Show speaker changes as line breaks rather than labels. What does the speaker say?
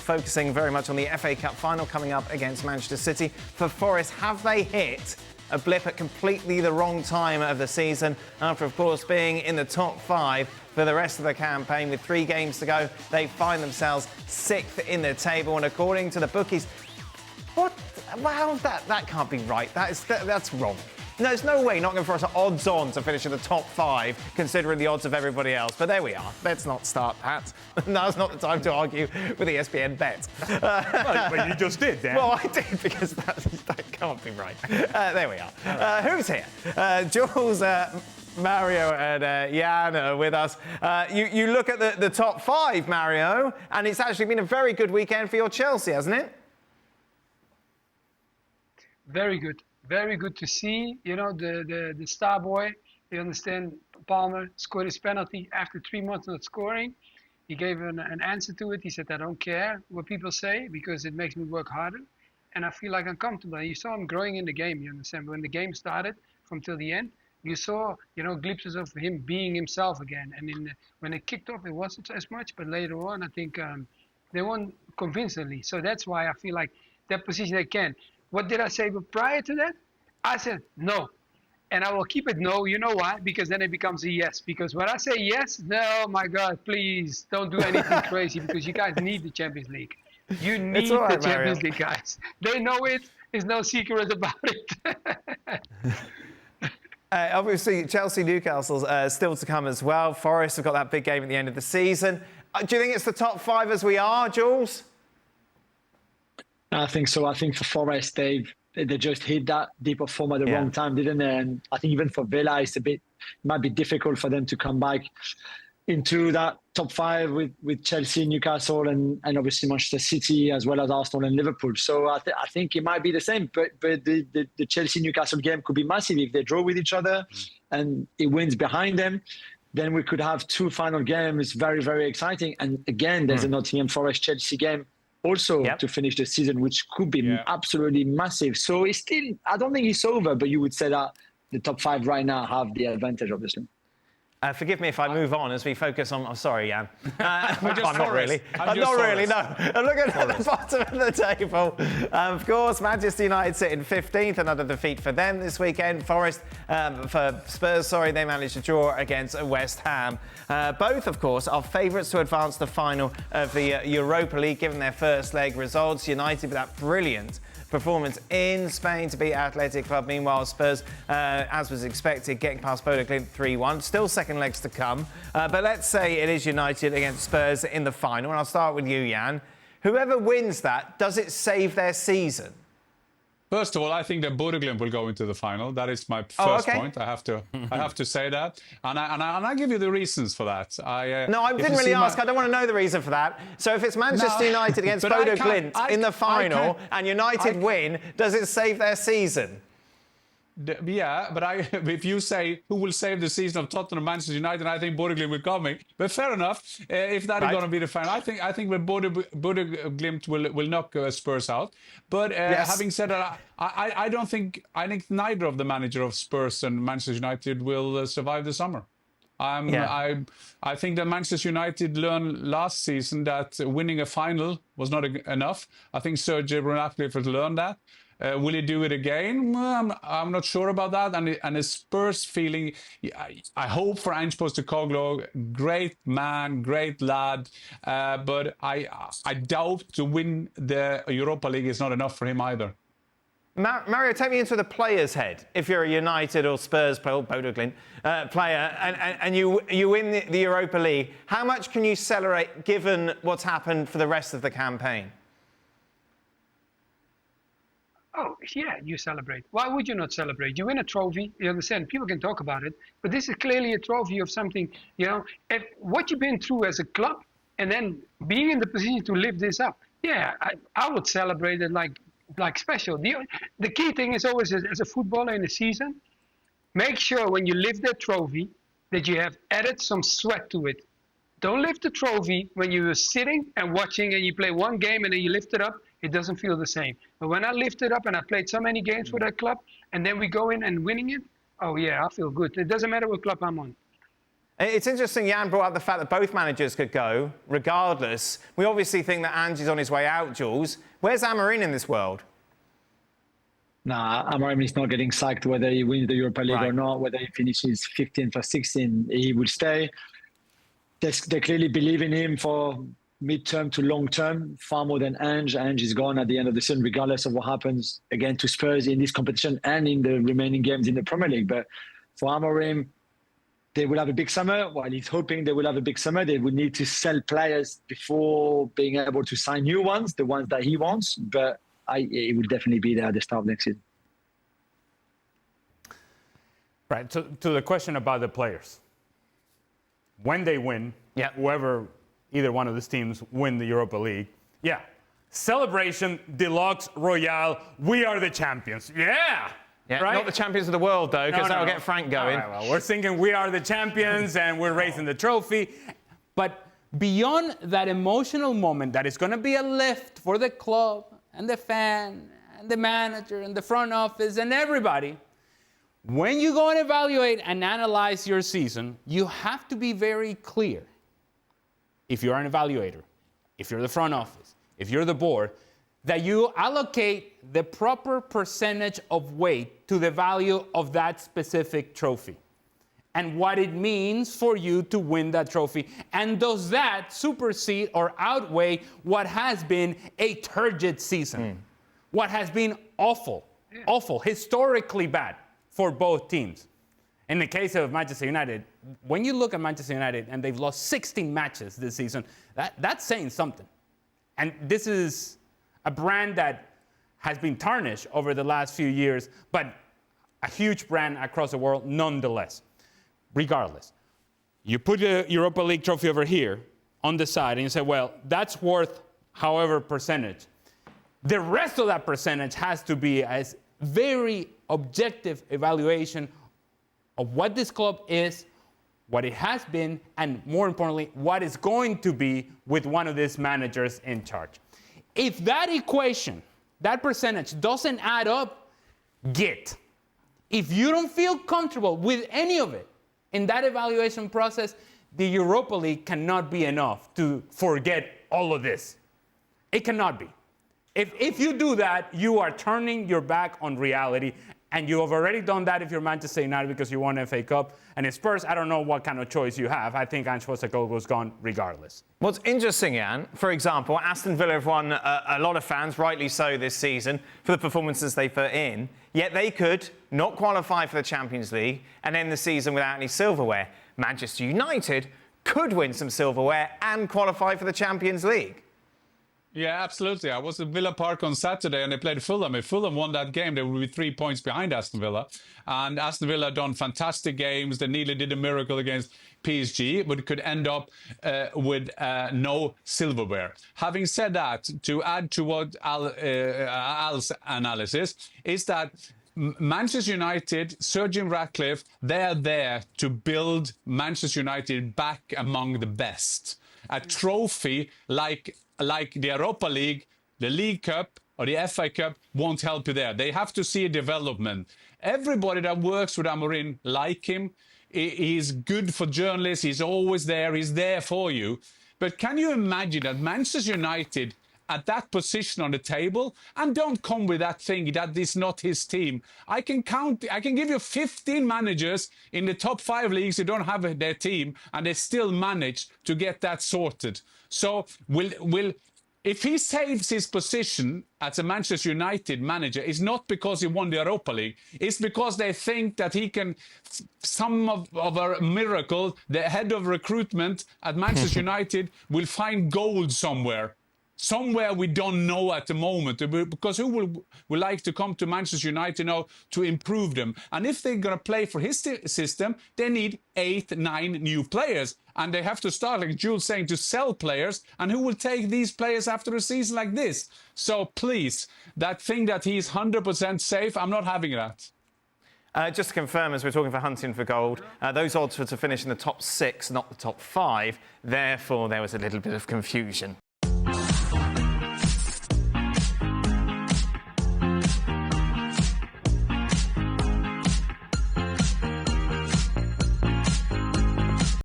focusing very much on the FA Cup final coming up against Manchester City. For Forest, have they hit a blip at completely the wrong time of the season after, of course, being in the top 5 for the rest of the campaign? With 3 games to go, they find themselves 6th in the table, and according to the bookies, what? Wow, that can't be right. That's wrong. No, there's no way Nottingham Forest are odds-on to finish in the top 5, considering the odds of everybody else. But there we are. Let's not start that. Now's not the time to argue with ESPN Bet.
Well, you just did, Dan.
Well, I did, because that can't be right. There we are. Who's here? Jules, Mario and Jan are with us. You look at the top 5, Mario, and it's actually been a very good weekend for your Chelsea, hasn't it?
Very good. Very good to see, you know, the star boy, you understand, Palmer scored his penalty after 3 months not scoring. He gave an answer to it. He said, I don't care what people say because it makes me work harder. And I feel like I'm comfortable. You saw him growing in the game, you understand. When the game started from till the end, you saw, you know, glimpses of him being himself again. And when it kicked off, it wasn't as much. But later on, I think they won convincingly. So that's why I feel like that position they can. What did I say prior to that? I said no. And I will keep it no. You know why? Because then it becomes a yes. Because when I say yes, no, my God, please don't do anything crazy, because you guys need the Champions League. You need the Champions League, guys. They know it. There's no secret about it.
Obviously, Chelsea, Newcastle's still to come as well. Forest have got that big game at the end of the season. Do you think it's the top 5 as we are, Jules?
I think so. I think for Forest, they just hit that deep of form at the wrong time, didn't they? And I think even for Villa, it might be difficult for them to come back into that top 5 with Chelsea, Newcastle, and obviously Manchester City, as well as Arsenal and Liverpool. So I think it might be the same. But the Chelsea-Newcastle game could be massive if they draw with each other and it wins behind them. Then we could have 2 final games, very, very exciting. And again, there's a Nottingham Forest-Chelsea game also to finish the season, which could be absolutely massive. So it's still, I don't think it's over, but you would say that the top 5 right now have the advantage, obviously.
Forgive me if I move on as we focus on... I'm sorry, Jan. I'm not really.
I'm not really,
no. Look at the bottom of the table. Of course, Manchester United sit in 15th, another defeat for them this weekend. Forest, for Spurs, they managed to draw against West Ham. Both, of course, are favourites to advance the final of the Europa League, given their first leg results. United with that brilliant performance in Spain to beat Athletic Club. Meanwhile, Spurs, as was expected, getting past Bodo Glimt 3-1. Still second legs to come. But let's say it is United against Spurs in the final. And I'll start with you, Jan. Whoever wins that, does it save their season?
First of all, I think that Bodo Glimt will go into the final. That is my first point. I have to say that, and I give you the reasons for that.
No, I didn't really ask. I don't want to know the reason for that. So if it's Manchester United against Bodo Glimt in the final and United win, does it save their season?
Yeah, but if you say who will save the season of Tottenham, Manchester United, I think Bodo Glimt will come. But fair enough, if that is going to be the final, I think that Bodo Glimt will knock Spurs out. But having said that, I think neither of the manager of Spurs and Manchester United will survive the summer. I think that Manchester United learned last season that winning a final was not enough. I think Sir Jim Ratcliffe has learned that. Will he do it again? I'm not sure about that. And a Spurs feeling, I hope for Ange Postecoglou, great man, great lad, but I doubt to win the Europa League is not enough for him either.
Mario, take me into the player's head. If you're a United or Spurs player or Bodo Glimt player and you win the Europa League, how much can you celebrate given what's happened for the rest of the campaign?
Oh, yeah, you celebrate. Why would you not celebrate? You win a trophy, you understand, people can talk about it, but this is clearly a trophy of something, you know, what you've been through as a club, and then being in the position to lift this up. Yeah, I would celebrate it like special. The key thing is always, as a footballer in a season, make sure when you lift that trophy that you have added some sweat to it. Don't lift the trophy when you're sitting and watching and you play one game and then you lift it up. It doesn't feel the same. But when I lift it up and I played so many games for that club, and then we go in and winning it, oh yeah, I feel good. It doesn't matter what club I'm on.
It's interesting, Jan brought up the fact that both managers could go, regardless. We obviously think that Ange's on his way out, Jules. Where's Amorim in this world?
Nah, Amorim is not getting sacked whether he wins the Europa League or not, whether he finishes 15th or 16th, he will stay. They clearly believe in him for mid-term to long-term, far more than Ange. Ange is gone at the end of the season, regardless of what happens, again, to Spurs in this competition and in the remaining games in the Premier League. But for Amorim, they will have a big summer. While he's hoping they will have a big summer, they will need to sell players before being able to sign new ones, the ones that he wants. But he will definitely be there at the start of next season.
Right, to the question about the players. When they win, whoever, either one of these teams win the Europa League, celebration, deluxe, royale, we are the champions. Yeah, right?
Not the champions of the world, though, because that'll get Frank going.
All right, well, we're thinking we are the champions and we're raising the trophy. But beyond that emotional moment that is going to be a lift for the club and the fan and the manager and the front office and everybody, when you go and evaluate and analyze your season, you have to be very clear. If you're an evaluator, if you're the front office, if you're the board, that you allocate the proper percentage of weight to the value of that specific trophy and what it means for you to win that trophy. And does that supersede or outweigh what has been a turgid season? What has been awful, historically bad for both teams. In the case of Manchester United, when you look at Manchester United and they've lost 16 matches this season, that's saying something. And this is a brand that has been tarnished over the last few years, but a huge brand across the world nonetheless. Regardless, you put the Europa League trophy over here on the side and you say, well, that's worth however percentage. The rest of that percentage has to be as very objective evaluation of what this club is, what it has been, and more importantly, what it's going to be with one of these managers in charge. If that equation, that percentage doesn't add up, if you don't feel comfortable with any of it in that evaluation process, the Europa League cannot be enough to forget all of this. It cannot be. If you do that, you are turning your back on reality, and you have already done that if you're Manchester United because you won FA Cup. And in Spurs, I don't know what kind of choice you have. I think Ange Postecoglou's gone regardless.
What's interesting, Jan, for example, Aston Villa have won a lot of fans, rightly so, this season for the performances they put in. Yet they could not qualify for the Champions League and end the season without any silverware. Manchester United could win some silverware and qualify for the Champions League.
Yeah, absolutely. I was at Villa Park on Saturday and they played Fulham. If Fulham won that game, they would be 3 points behind Aston Villa. And Aston Villa done fantastic games. They nearly did a miracle against PSG, but could end up with no silverware. Having said that, to add to what Al's analysis, is that Manchester United, Sir Jim Ratcliffe, they're there to build Manchester United back among the best. A trophy like the Europa League, the League Cup, or the FA Cup won't help you there. They have to see a development. Everybody that works with Amorim like him. He's good for journalists. He's always there. He's there for you. But can you imagine that Manchester United at that position on the table, and don't come with that thing that is not his team. I can give you 15 managers in the top 5 leagues who don't have their team, and they still manage to get that sorted. So if he saves his position as a Manchester United manager, it's not because he won the Europa League. It's because they think that he can, some of a miracle, the head of recruitment at Manchester United will find gold somewhere. Somewhere we don't know at the moment, because who will like to come to Manchester United now to improve them? And if they're going to play for his system, they need 8, 9 new players. And they have to start, like Jules saying, to sell players. And who will take these players after a season like this? So please, that thing that he's 100% safe, I'm not having that.
Just to confirm, as we're talking for hunting for gold, those odds were to finish in the top 6, not the top 5. Therefore, there was a little bit of confusion.